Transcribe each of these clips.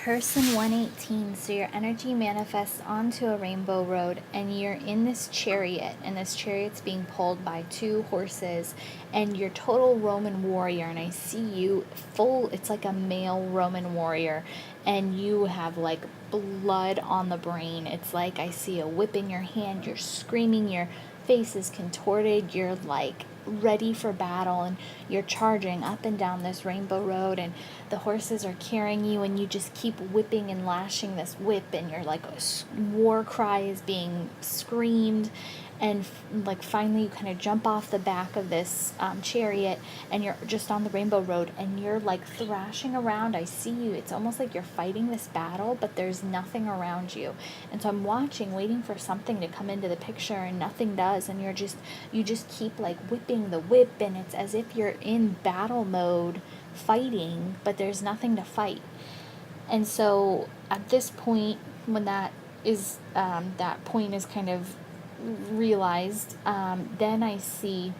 Person 118. So your energy manifests onto a rainbow road, and you're in this chariot, and this chariot's being pulled by two horses, and you're total Roman warrior. And I see you full, it's like a male Roman warrior, and you have like blood on the brain. It's like I see a whip in your hand, you're screaming, your face is contorted, you're like ready for battle, and you're charging up and down this rainbow road, and the horses are carrying you, and you just keep whipping and lashing this whip, and you're like a war cry is being screamed, and like finally you kind of jump off the back of this chariot, and you're just on the rainbow road, and you're like thrashing around. I see you, it's almost like you're fighting this battle, but there's nothing around you. And so I'm watching, waiting for something to come into the picture, and nothing does, and you just keep like whipping the whip, and it's as if you're in battle mode fighting, but there's nothing to fight. And so at this point, when that point is kind of realized, then I see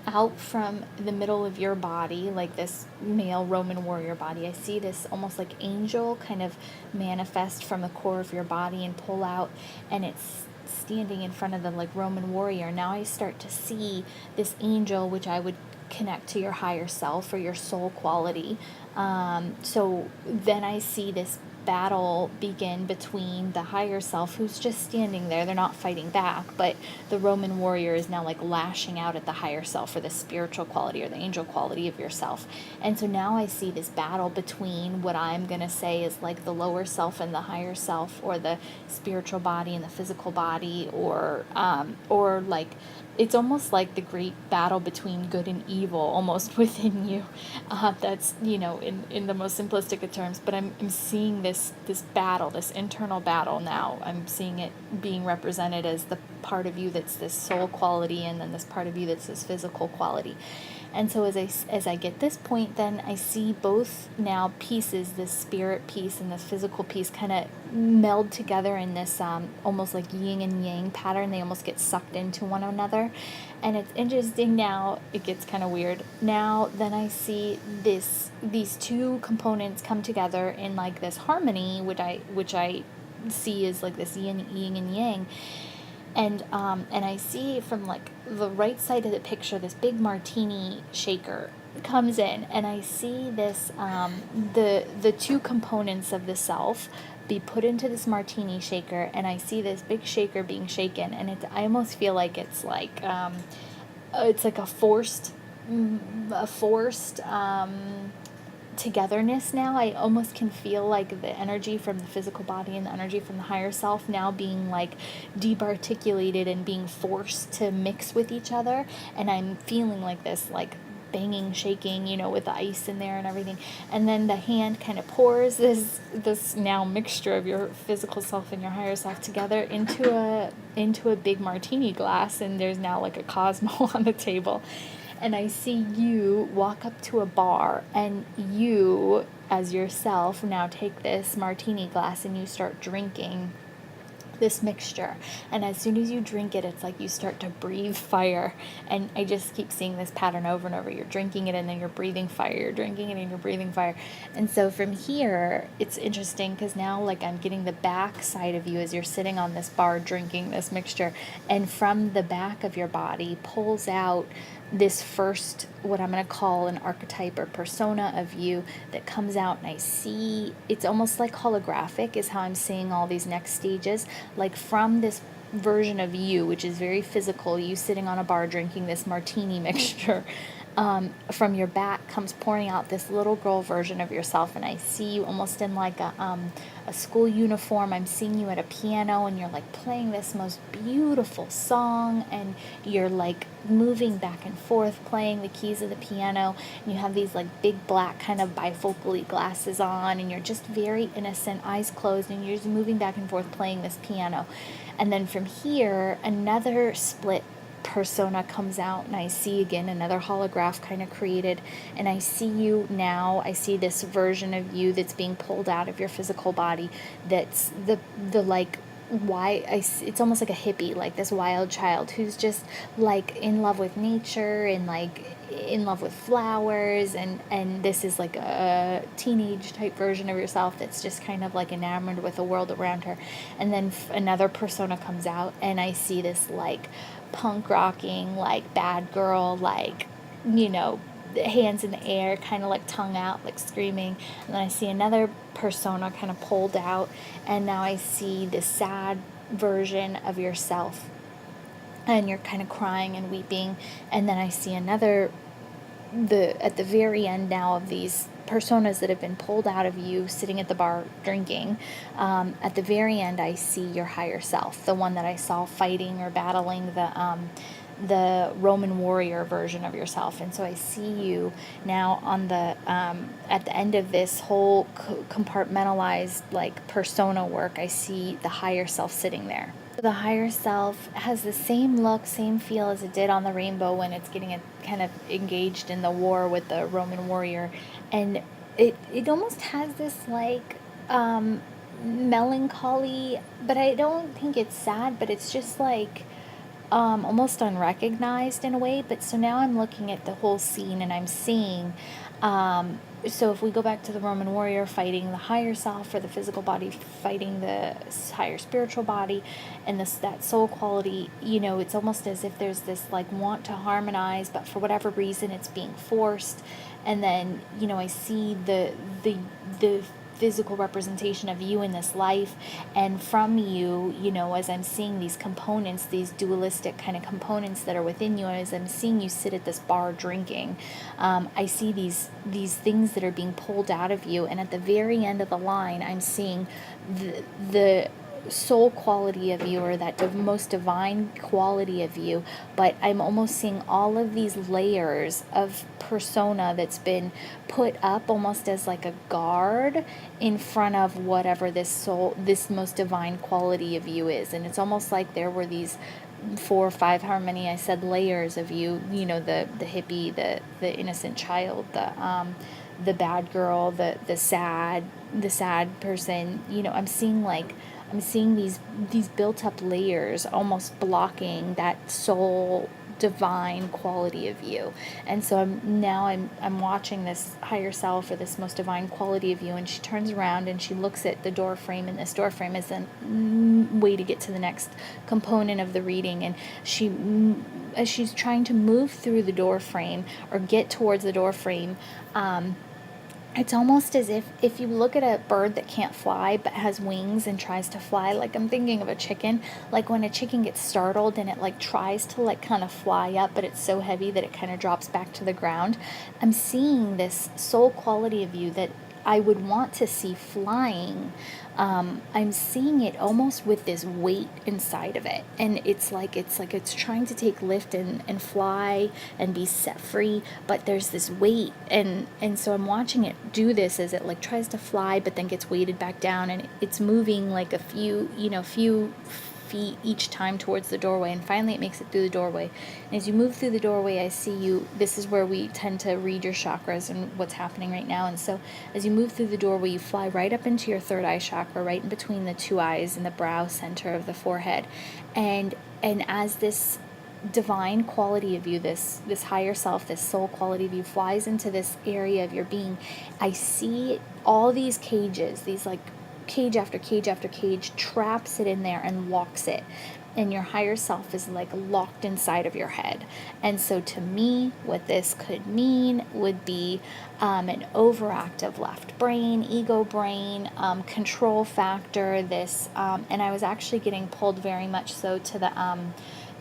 out from the middle of your body, like this male Roman warrior body, I see this almost like angel kind of manifest from the core of your body and pull out, and it's standing in front of the like Roman warrior. Now I start to see this angel, which I would connect to your higher self or your soul quality. So then I see this battle begin between the higher self, who's just standing there, they're not fighting back, but the Roman warrior is now like lashing out at the higher self, or the spiritual quality or the angel quality of yourself. And so now I see this battle between what I'm going to say is like the lower self and the higher self, or the spiritual body and the physical body, or like it's almost like the great battle between good and evil almost within you. That's, in the most simplistic of terms, but I'm seeing this battle, this internal battle now. I'm seeing it being represented as the part of you that's this soul quality, and then this part of you that's this physical quality. And so as I get this point, then I see both now pieces, this spirit piece and this physical piece, kind of meld together in this almost like yin and yang pattern. They almost get sucked into one another. And it's interesting now, it gets kind of weird. Now then I see these two components come together in like this harmony, which I see as like this yin and yang. And I see from like the right side of the picture, this big martini shaker comes in, and I see this the two components of the self be put into this martini shaker, and I see this big shaker being shaken, and I almost feel like it's like a forced togetherness now. I almost can feel like the energy from the physical body and the energy from the higher self now being like debarticulated and being forced to mix with each other, and I'm feeling like this like banging, shaking, with the ice in there and everything. And then the hand kind of pours this now mixture of your physical self and your higher self together into a big martini glass, and there's now like a Cosmo on the table. And I see you walk up to a bar, and you, as yourself, now take this martini glass and you start drinking this mixture. And as soon as you drink it, it's like you start to breathe fire. And I just keep seeing this pattern over and over. You're drinking it, and then you're breathing fire. You're drinking it, and you're breathing fire. And so from here, it's interesting because now like I'm getting the back side of you as you're sitting on this bar drinking this mixture. And from the back of your body pulls out this first, what I'm going to call an archetype or persona of you that comes out, and I see it's almost like holographic is how I'm seeing all these next stages. Like from this version of you, which is very physical, you sitting on a bar drinking this martini mixture, from your back comes pouring out this little girl version of yourself, and I see you almost in like a school uniform. I'm seeing you at a piano, and you're like playing this most beautiful song, and you're like moving back and forth playing the keys of the piano, and you have these like big black kind of bifocally glasses on, and you're just very innocent, eyes closed, and you're just moving back and forth playing this piano. And then from here, another split persona comes out, and I see again another holograph kind of created, and I see you now. I see this version of you that's being pulled out of your physical body, that's the like it's almost like a hippie, like this wild child who's just like in love with nature and like in love with flowers, and this is like a teenage type version of yourself that's just kind of like enamored with the world around her. And then another persona comes out, and I see this like punk rocking, like bad girl, like, you know, hands in the air, kind of like tongue out, like screaming. And then I see another persona kind of pulled out, and now I see the sad version of yourself, and you're kind of crying and weeping. And then I see another, at the very end now of these personas that have been pulled out of you sitting at the bar drinking, at the very end I see your higher self, the one that I saw fighting or battling the Roman warrior version of yourself. And so I see you now on the at the end of this whole compartmentalized like persona work. I see the higher self sitting there. The higher self has the same look, same feel as it did on the rainbow when it's getting kind of engaged in the war with the Roman warrior. And it almost has this like melancholy, but I don't think it's sad, but it's just like almost unrecognized in a way. But so now I'm looking at the whole scene, and I'm seeing, so if we go back to the Roman warrior fighting the higher self, or the physical body fighting the higher spiritual body, and that soul quality, it's almost as if there's this like want to harmonize, but for whatever reason it's being forced. And then, I see the physical representation of you in this life, and from you, as I'm seeing these components, these dualistic kind of components that are within you, and as I'm seeing you sit at this bar drinking, I see these things that are being pulled out of you. And at the very end of the line, I'm seeing the soul quality of you, or that most divine quality of you. But I'm almost seeing all of these layers of persona that's been put up almost as like a guard in front of whatever this most divine quality of you is. And it's almost like there were these 4 or 5, however many I said, layers of you, the hippie, the innocent child, the bad girl, the sad person. I'm seeing these built up layers almost blocking that soul divine quality of you. And so I'm watching this higher self, or this most divine quality of you, and she turns around and she looks at the door frame, and this door frame is a way to get to the next component of the reading. And as she's trying to move through the door frame, or get towards the door frame, it's almost as if you look at a bird that can't fly but has wings and tries to fly, like I'm thinking of a chicken, like when a chicken gets startled and it like tries to like kind of fly up, but it's so heavy that it kind of drops back to the ground. I'm seeing this soul quality of you that I would want to see flying. I'm seeing it almost with this weight inside of it, and it's like it's trying to take lift and fly and be set free, but there's this weight, and so I'm watching it do this as it like tries to fly but then gets weighted back down, and it's moving like a few feet each time towards the doorway, and finally it makes it through the doorway. And as you move through the doorway, I see you. This is where we tend to read your chakras and what's happening right now. And so as you move through the doorway, you fly right up into your third eye chakra, right in between the two eyes in the brow center of the forehead. And as this divine quality of you, this higher self, this soul quality of you flies into this area of your being, I see all these cages, these like cage after cage after cage, traps it in there and locks it. And your higher self is like locked inside of your head. And so to me, what this could mean would be an overactive left brain, ego brain, control factor, and I was actually getting pulled very much so to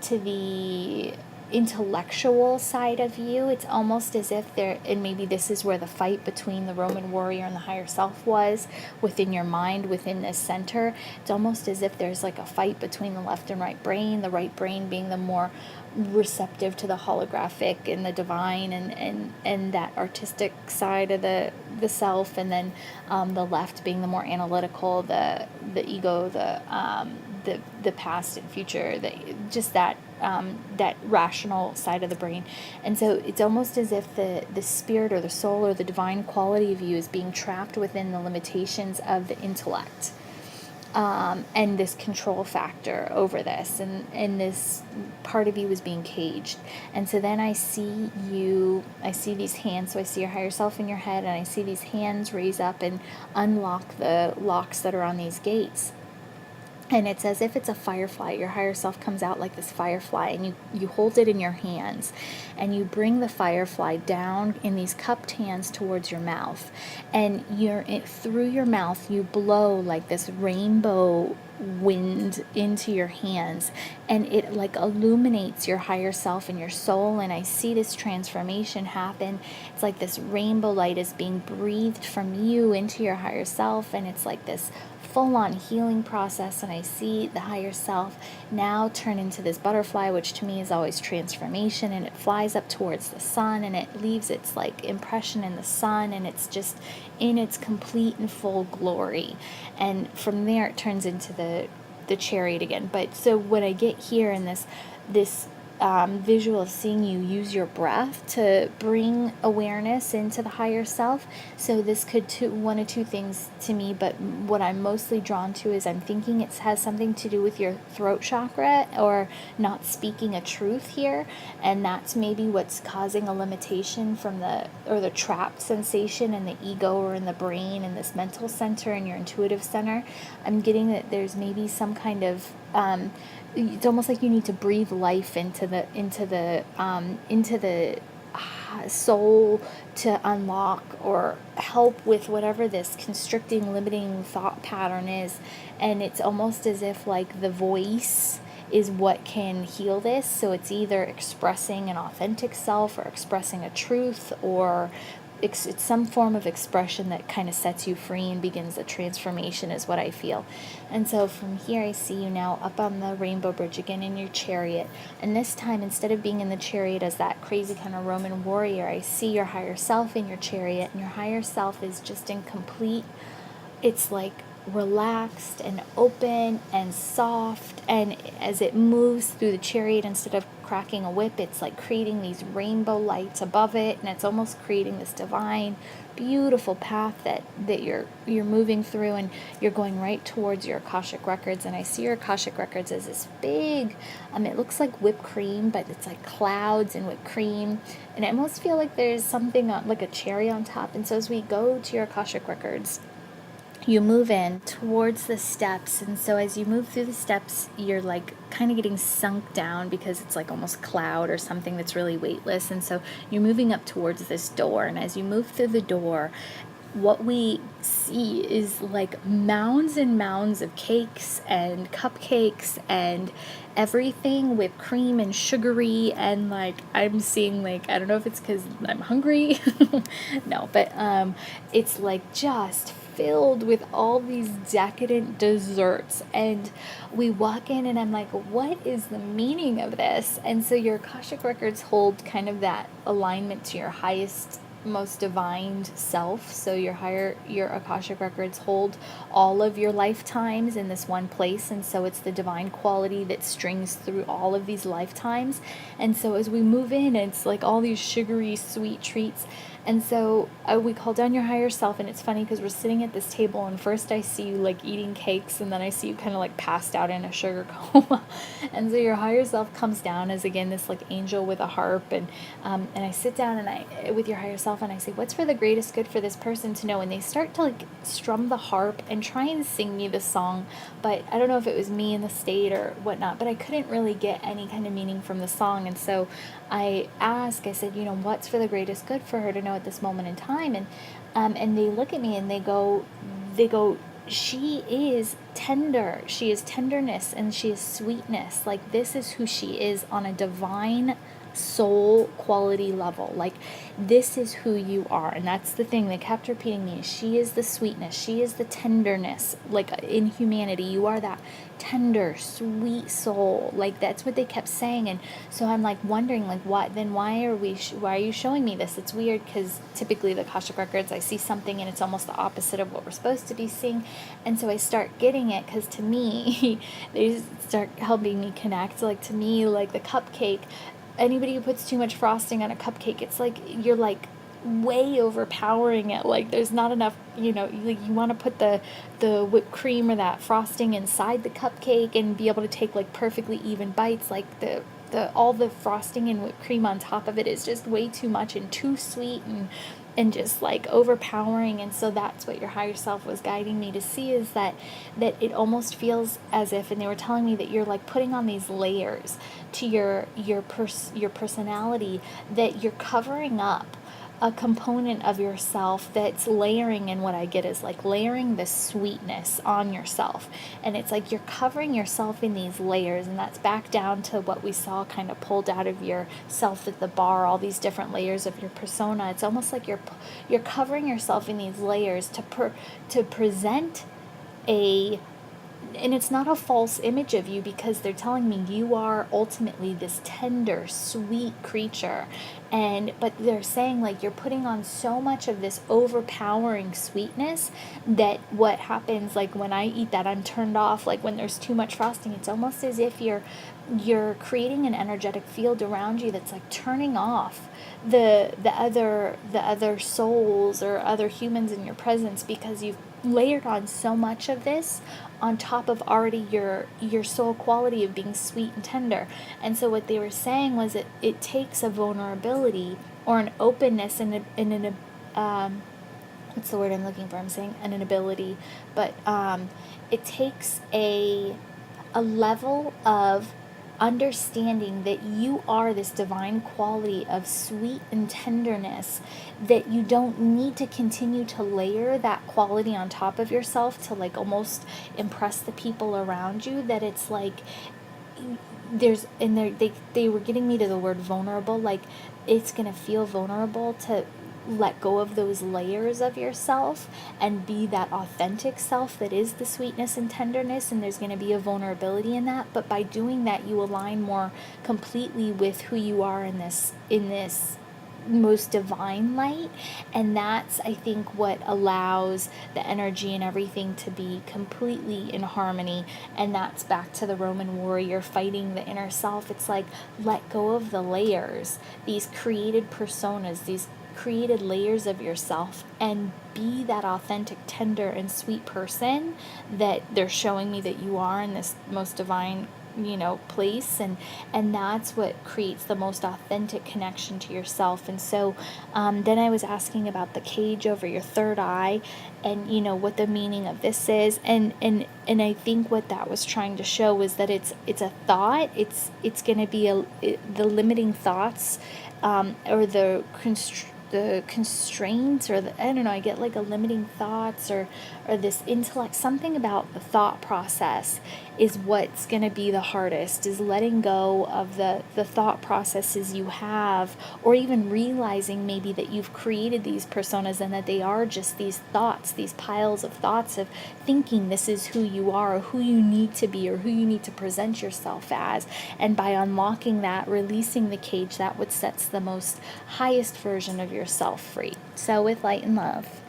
the intellectual side of you. It's almost as if and maybe this is where the fight between the Roman warrior and the higher self was, within your mind, within this center. It's almost as if there's like a fight between the left and right brain, the right brain being the more receptive to the holographic and the divine and that artistic side of the self, and then the left being the more analytical, the ego, the past and future, that rational side of the brain. And so it's almost as if the spirit or the soul or the divine quality of you is being trapped within the limitations of the intellect. and this control factor over this, and this part of you is being caged. And so then I see these hands, so I see your higher self in your head, and I see these hands raise up and unlock the locks that are on these gates. And it's as if it's a firefly. Your higher self comes out like this firefly, and you hold it in your hands, and you bring the firefly down in these cupped hands towards your mouth. And through your mouth, you blow like this rainbow wind into your hands, and it like illuminates your higher self and your soul. And I see this transformation happen. It's like this rainbow light is being breathed from you into your higher self, and it's like this full-on healing process. And I see the higher self now turn into this butterfly, which to me is always transformation, and it flies up towards the sun, and it leaves its like impression in the sun, and it's just in its complete and full glory. And from there it turns into the chariot again. But so when I get here in this visual of seeing you use your breath to bring awareness into the higher self. So this could one of two things to me, but what I'm mostly drawn to is I'm thinking it has something to do with your throat chakra, or not speaking a truth here, and that's maybe what's causing a limitation from the trapped sensation in the ego or in the brain, in this mental center and your intuitive center. I'm getting that there's maybe some kind of it's almost like you need to breathe life into the soul to unlock or help with whatever this constricting, limiting thought pattern is. And it's almost as if like the voice is what can heal this. So it's either expressing an authentic self, or expressing a truth, or it's some form of expression that kind of sets you free and begins a transformation, is what I feel. And so from here, I see you now up on the rainbow bridge again in your chariot. And this time, instead of being in the chariot as that crazy kind of Roman warrior, I see your higher self in your chariot, and your higher self is just in complete, it's like relaxed and open and soft. And as it moves through the chariot, instead of cracking a whip, it's like creating these rainbow lights above it, and it's almost creating this divine, beautiful path that you're moving through, and you're going right towards your Akashic records. And I see your Akashic records as this big, it looks like whipped cream, but it's like clouds and whipped cream, and I almost feel like there's something like a cherry on top. And so as we go to your Akashic records, you move in towards the steps. And so as you move through the steps, you're like kind of getting sunk down, because it's like almost cloud or something that's really weightless. And so you're moving up towards this door. And as you move through the door, what we see is like mounds and mounds of cakes and cupcakes and everything, whipped cream and sugary. And like I'm seeing, like, I don't know if it's because I'm hungry no, but it's like just filled with all these decadent desserts. And we walk in, and I'm like, what is the meaning of this? And so your Akashic records hold kind of that alignment to your highest, most divine self. So your Akashic records hold all of your lifetimes in this one place. And so it's the divine quality that strings through all of these lifetimes. And so as we move in, it's like all these sugary sweet treats. And so we call down your higher self, and it's funny because we're sitting at this table, and first I see you like eating cakes, and then I see you kind of like passed out in a sugar coma. And so your higher self comes down as, again, this like angel with a harp, and I sit down with your higher self, and I say, what's for the greatest good for this person to know? And they start to like strum the harp and try and sing me the song, but I don't know if it was me in the state or whatnot, but I couldn't really get any kind of meaning from the song. And so I said, what's for the greatest good for her to know at this moment in time? And they look at me and they go, she is tender. She is tenderness, and she is sweetness. Like, this is who she is on a divine soul quality level. Like, this is who you are. And that's the thing they kept repeating me. She is the sweetness. She is the tenderness. Like, in humanity, you are that tender, sweet soul. Like, that's what they kept saying. And so I'm like wondering, like, what then? Why are you showing me this? It's weird, because typically the Akashic records, I see something and it's almost the opposite of what we're supposed to be seeing. And so I start getting it, because to me they start helping me connect. Like, to me, like the cupcake, anybody who puts too much frosting on a cupcake, it's like you're like way overpowering it. Like there's not enough, like you want to put the whipped cream or that frosting inside the cupcake and be able to take like perfectly even bites. Like the all the frosting and whipped cream on top of it is just way too much and too sweet and just like overpowering. And so that's what your higher self was guiding me to see, is that it almost feels as if, and they were telling me that you're like putting on these layers to your personality, that you're covering up a component of yourself that's layering. And what I get is like layering the sweetness on yourself, and it's like you're covering yourself in these layers. And that's back down to what we saw kind of pulled out of yourself at the bar, all these different layers of your persona. It's almost like you're covering yourself in these layers to present a, and it's not a false image of you, because they're telling me you are ultimately this tender, sweet creature. But they're saying like you're putting on so much of this overpowering sweetness that what happens, like when I eat that, I'm turned off. Like when there's too much frosting, it's almost as if you're creating an energetic field around you that's like turning off the other souls or other humans in your presence, because you've layered on so much of this on top of already your soul quality of being sweet and tender. And so what they were saying was it takes a vulnerability or an openness and an what's the word I'm looking for? I'm saying an inability, but it takes a level of understanding that you are this divine quality of sweet and tenderness, that you don't need to continue to layer that quality on top of yourself to like almost impress the people around you. That it's like there's, and they were getting me to the word vulnerable, like it's gonna feel vulnerable to let go of those layers of yourself and be that authentic self that is the sweetness and tenderness. And there's going to be a vulnerability in that, but by doing that you align more completely with who you are in this most divine light. And that's, I think, what allows the energy and everything to be completely in harmony. And that's back to the Roman warrior fighting the inner self. It's like, let go of the layers, these created personas, these created layers of yourself, and be that authentic, tender, and sweet person that they're showing me that you are in this most divine place. And that's what creates the most authentic connection to yourself. And so then I was asking about the cage over your third eye, and what the meaning of this is. And I think what that was trying to show was that it's a thought. It's going to be the limiting thoughts, or the constraints, or I don't know, I get like a limiting thoughts, or this intellect, something about the thought process is what's going to be the hardest, is letting go of the thought processes you have, or even realizing maybe that you've created these personas and that they are just these thoughts, these piles of thoughts of thinking this is who you are, or who you need to be, or who you need to present yourself as. And by unlocking that, releasing the cage, that what sets the most highest version of yourself free. So with light and love.